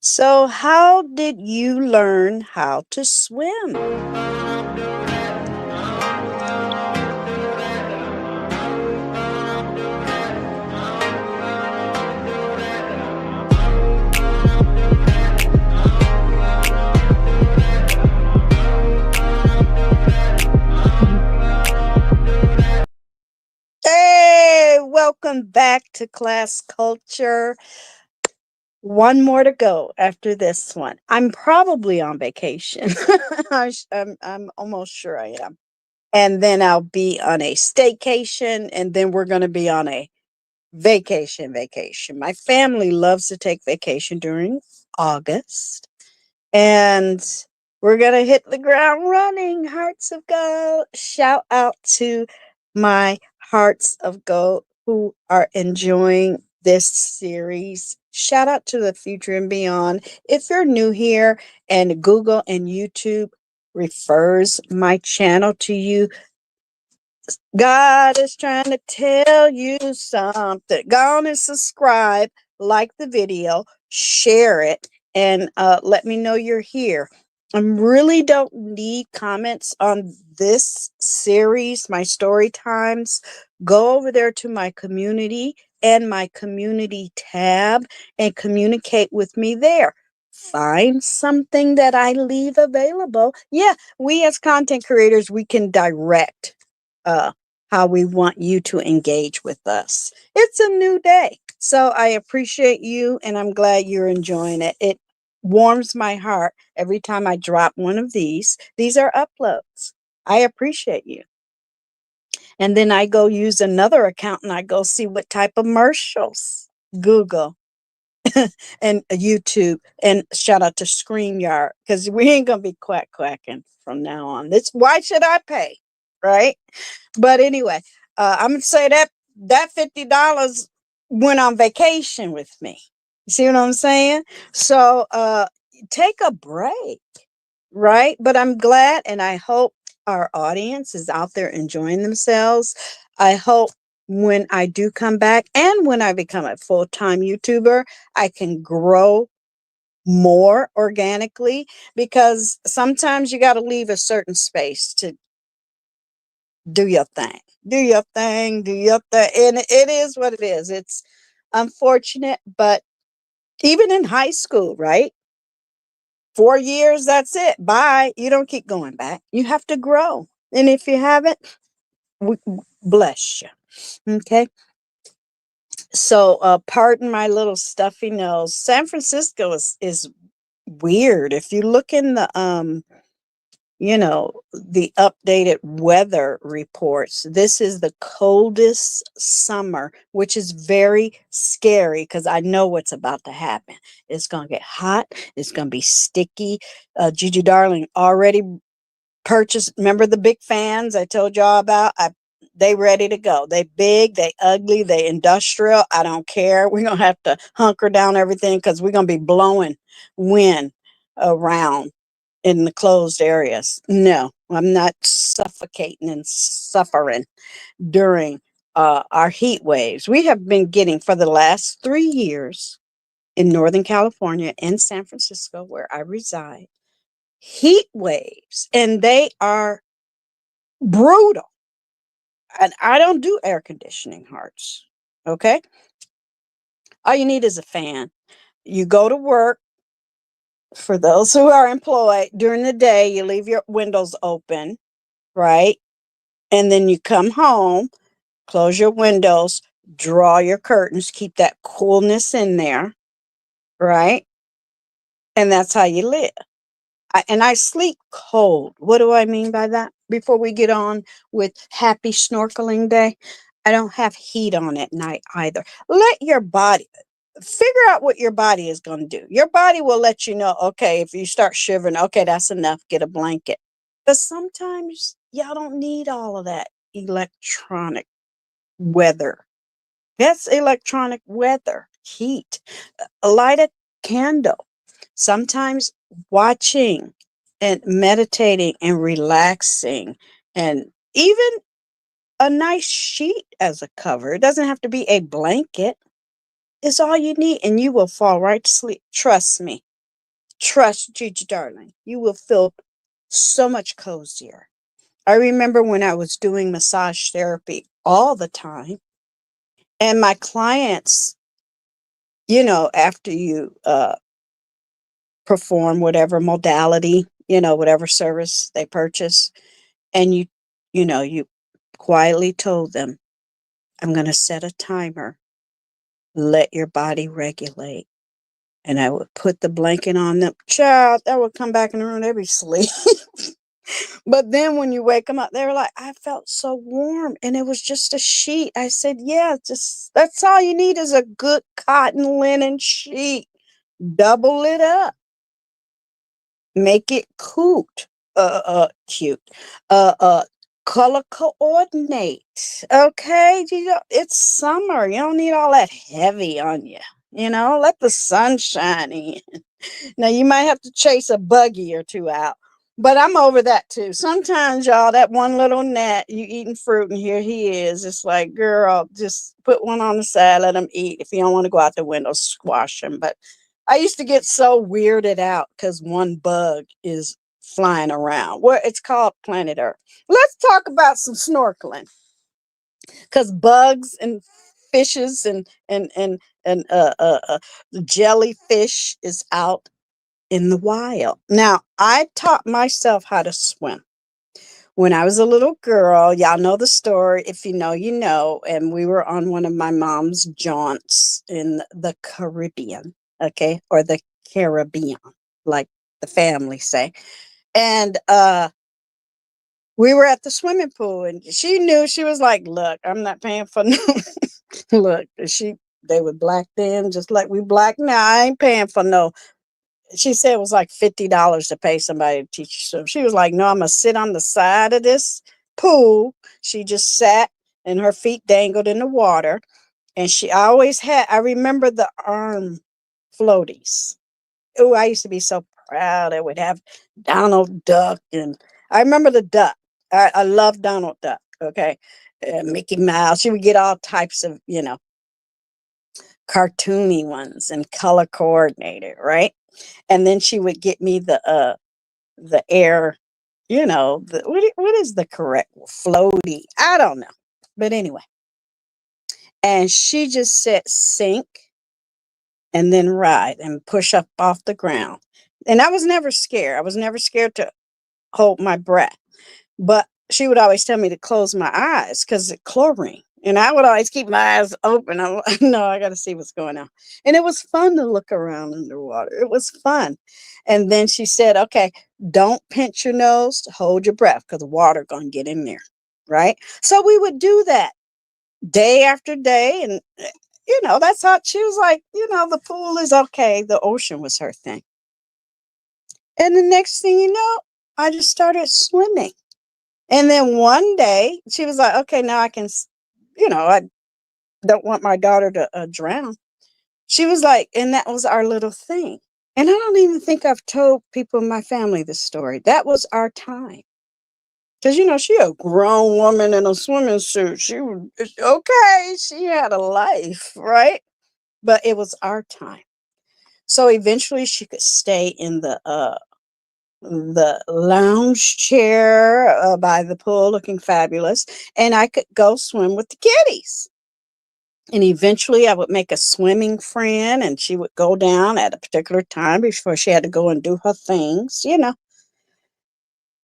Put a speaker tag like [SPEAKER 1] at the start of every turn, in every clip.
[SPEAKER 1] So, how did you learn how to swim? Hey, welcome back to Class Culture. One more to go after this one. I'm probably on vacation. I'm almost sure I am. And then I'll be on a staycation, and then we're going to be on a vacation. My family loves to take vacation during August. And we're going to hit the ground running. Hearts of Gold. Shout out to my Hearts of Gold who are enjoying this series. Shout out to the future and beyond. If you're new here and Google and YouTube refers my channel to you, God is trying to tell you something. Go on and subscribe, like the video, share it, and let me know you're here. I really don't need comments on this series, my story times. Go over there to my community and my community tab and communicate with me there. Find something that I leave available. Yeah, we as content creators, we can direct uh, how we want you to engage with us. It's a new day. So I appreciate you and I'm glad you're enjoying it. It warms my heart every time I drop one of these. These are uploads. I appreciate you. And then I go use another account and I go see what type of commercials. Google and YouTube, and shout out to StreamYard because we ain't gonna be quacking from now on. This why should I pay, right? But anyway, I'm gonna say that $50 went on vacation with me. You see what I'm saying? So take a break, right? But I'm glad, and I hope our audience is out there enjoying themselves. I hope when I do come back and when I become a full-time YouTuber, I can grow more organically because sometimes you got to leave a certain space to do your thing. Do your thing, do your thing. And it is what it is. It's unfortunate, but even in high school, right? 4 years, that's it. Bye. You don't keep going back. You have to grow. And if you haven't, we bless you. Okay. So pardon my little stuffy nose. San Francisco is weird. If you look in the the updated weather reports, this is the coldest summer, which is very scary because I know what's about to happen. It's going to get hot. It's going to be sticky. Gigi Darling already purchased. Remember the big fans I told y'all about? They ready to go. They big, they ugly, they industrial. I don't care. We're going to have to hunker down everything because we're going to be blowing wind around in the closed areas. No, I'm not suffocating and suffering during our heat waves. We have been getting for the last 3 years in Northern California and San Francisco, where I reside, heat waves, and they are brutal. And I don't do air conditioning, hearts. Okay. All you need is a fan. You go to work. For those who are employed during the day, you leave your windows open, right? And then you come home, close your windows, draw your curtains, keep that coolness in there, right? And that's how you live. I sleep cold. What do I mean by that? Before we get on with happy snorkeling day, I don't have heat on at night either. Let your body figure out what your body is going to do. Your body will let you know, okay, if you start shivering, okay, that's enough, get a blanket. But sometimes y'all don't need all of that electronic weather. That's electronic weather, heat. Light a candle. Sometimes watching and meditating and relaxing, and even a nice sheet as a cover. It doesn't have to be a blanket. It's all you need, and you will fall right to sleep. Trust me. Trust Gigi, darling. You will feel so much cozier. I remember when I was doing massage therapy all the time, and my clients, after you perform whatever modality, whatever service they purchase, and you quietly told them, I'm going to set a timer, let your body regulate. And I would put the blanket on them. Child, that would come back in the room. They'd be asleep. But then when you wake them up, they were like, I felt so warm. And it was just a sheet. I said, yeah, just that's all you need is a good cotton linen sheet. Double it up. Make it cute. Uh, uh, color coordinate. Okay. It's summer. You don't need all that heavy on you. Let the sun shine in. Now you might have to chase a buggy or two out, but I'm over that too. Sometimes, y'all, that one little gnat, you eating fruit and here he is. It's like, girl, just put one on the side, let him eat. If you don't want to go out the window, squash him. But I used to get so weirded out because one bug is flying around. Well, it's called planet Earth. Let's talk about some snorkeling, because bugs and fishes and the jellyfish is out in the wild. Now, I taught myself how to swim when I was a little girl. Y'all know the story. If you know, you know. And we were on one of my mom's jaunts in the Caribbean, okay, or the Caribbean, like the family say. And we were at the swimming pool, and she knew. She was like, look, I'm not paying for no look. They were black then, just like we black now. I ain't paying for no. She said it was like $50 to pay somebody to teach you. So she was like, no, I'm gonna sit on the side of this pool. She just sat and her feet dangled in the water. And I remember the arm floaties. Oh, I used to be so proud. I would have Donald Duck, and I remember the duck. I love Donald Duck. Okay. Mickey Mouse. She would get all types of, cartoony ones and color coordinated, right? And then she would get me the air, what is the correct floaty? I don't know. But anyway, and she just said sink and then ride and push up off the ground. And I was never scared. I was never scared to hold my breath. But she would always tell me to close my eyes because it's chlorine. And I would always keep my eyes open. I'm like, no, I got to see what's going on. And it was fun to look around underwater. It was fun. And then she said, okay, don't pinch your nose, hold your breath because the water going to get in there. Right. So we would do that day after day. And, that's how she was like, the pool is okay. The ocean was her thing. And the next thing you know, I just started swimming. And then one day she was like, okay, now I can, I don't want my daughter to drown. She was like, and that was our little thing. And I don't even think I've told people in my family this story. That was our time. Because, she a grown woman in a swimming suit. She was okay. She had a life, right? But it was our time. So eventually she could stay in the lounge chair by the pool looking fabulous, and I could go swim with the kiddies. And eventually I would make a swimming friend, and she would go down at a particular time before she had to go and do her things.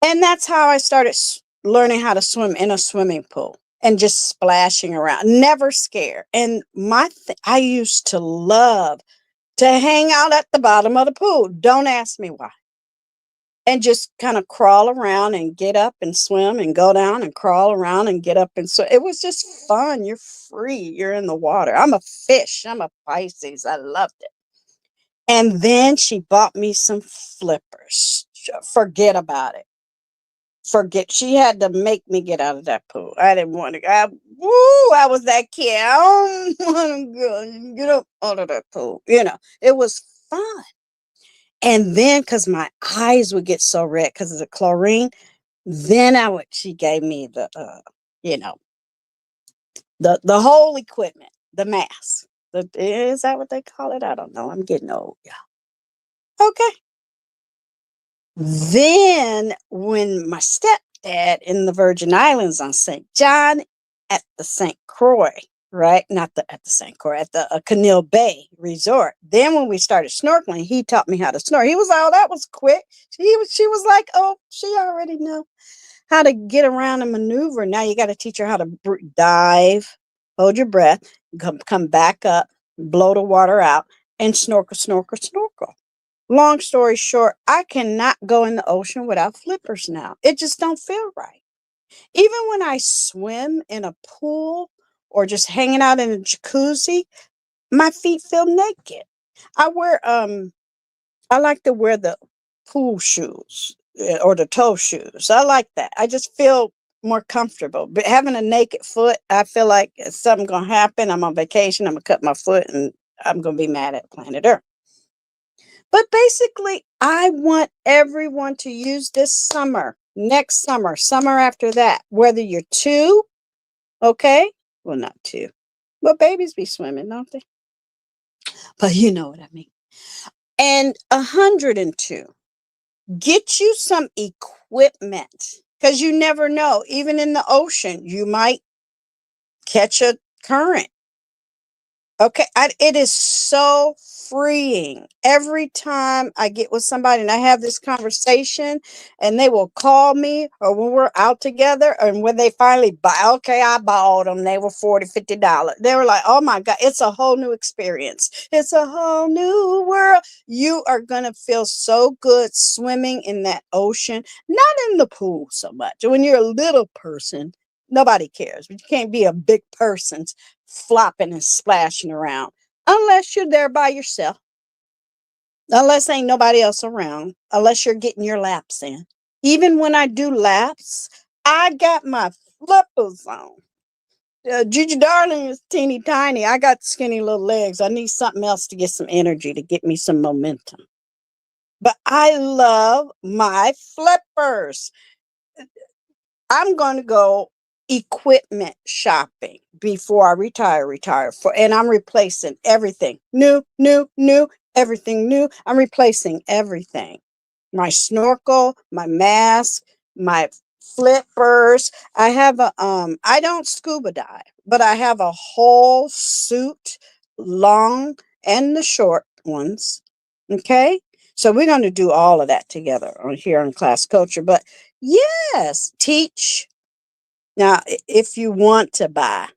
[SPEAKER 1] And that's how I started learning how to swim in a swimming pool and just splashing around, never scared. And I used to love to hang out at the bottom of the pool. Don't ask me why. And just kind of crawl around and get up and swim and go down and crawl around and get up and swim. It was just fun. You're free. You're in the water. I'm a fish. I'm a Pisces. I loved it. And then she bought me some flippers. Forget about it. She had to make me get out of that pool. I didn't want to. I was that kid. I don't want to get up out of that pool. It was fun. And then, because my eyes would get so red because of the chlorine, then she gave me you know, the whole equipment, the mask. Is that what they call it? I don't know. I'm getting old. Yeah. Okay. Then when my stepdad in the Virgin Islands on St. John at the St. Croix, right? Not the at the St. Croix, at the Canal Bay Resort. Then when we started snorkeling, he taught me how to snore. He was like, "Oh, that was quick." She was like, "Oh, she already know how to get around and maneuver. Now you got to teach her how to dive, hold your breath, come back up, blow the water out, and snorkel, snorkel, snorkel." Long story short, I cannot go in the ocean without flippers now. It just don't feel right. Even when I swim in a pool or just hanging out in a jacuzzi, my feet feel naked. I wear I like to wear the pool shoes or the toe shoes. I like that. I just feel more comfortable. But having a naked foot, I feel like something gonna happen. I'm on vacation. I'm gonna cut my foot, and I'm gonna be mad at planet Earth. But basically, I want everyone to use this summer, next summer, summer after that, whether you're 2, okay? Well, not 2. Well, babies be swimming, don't they? But you know what I mean. And 102. Get you some equipment, because you never know. Even in the ocean, you might catch a current. Okay, it is so freeing. Every time I get with somebody and I have this conversation, and they will call me, or when we're out together, and when they finally buy, okay, I bought them, they were $40, $50. They were like, oh my God, it's a whole new experience. It's a whole new world. You are going to feel so good swimming in that ocean, not in the pool so much. When you're a little person, nobody cares, but you can't be a big person flopping and splashing around unless you're there by yourself, unless ain't nobody else around, unless you're getting your laps in. Even when I do laps, I got my flippers on. Gigi Darling is teeny tiny. I got skinny little legs. I need something else to get some energy, to get me some momentum. But I love my flippers. I'm going to go equipment shopping before I retire and I'm replacing everything. New, everything new. I'm replacing everything. My snorkel, my mask, my flippers. I have a I don't scuba dive, but I have a whole suit, long and the short ones. Okay? So we're going to do all of that together on here on Class Culture. But yes, teach. Now, if you want to buy,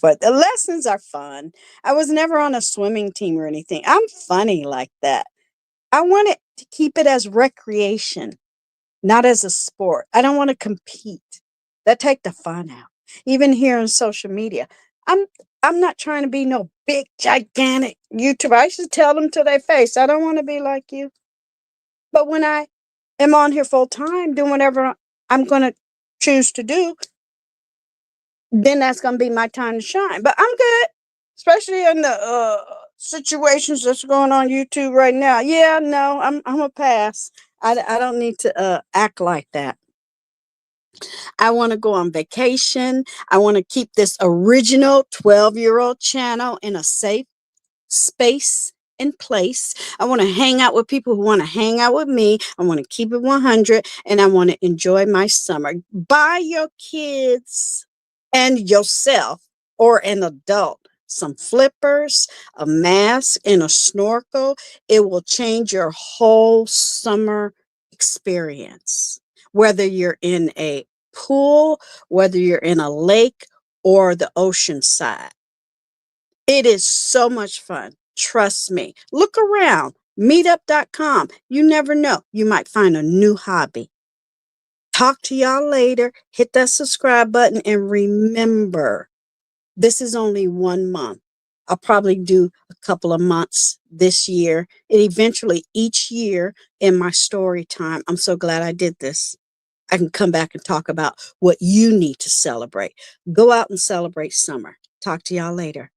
[SPEAKER 1] but the lessons are fun. I was never on a swimming team or anything. I'm funny like that. I want it to keep it as recreation, not as a sport. I don't want to compete. That take the fun out. Even here on social media, I'm I'm not trying to be no big gigantic YouTuber. I should tell them to their face, I don't want to be like you. But when I am on here full time doing whatever I'm going to choose to do, then that's going to be my time to shine. But I'm good, especially in the situations that's going on YouTube right now. Yeah, no, I'm a pass. I don't need to act like that. I want to go on vacation. I want to keep this original 12-year-old channel in a safe space and place. I want to hang out with people who want to hang out with me. I want to keep it 100, and I want to enjoy my summer. Buy your kids and yourself or an adult some flippers, a mask, and a snorkel. It will change your whole summer experience. Whether you're in a pool, whether you're in a lake or the ocean side. It is so much fun. Trust me. Look around. Meetup.com. You never know. You might find a new hobby. Talk to y'all later. Hit that subscribe button, and remember, this is only 1 month. I'll probably do a couple of months this year, and eventually each year in my story time. I'm so glad I did this. I can come back and talk about what you need to celebrate. Go out and celebrate summer. Talk to y'all later.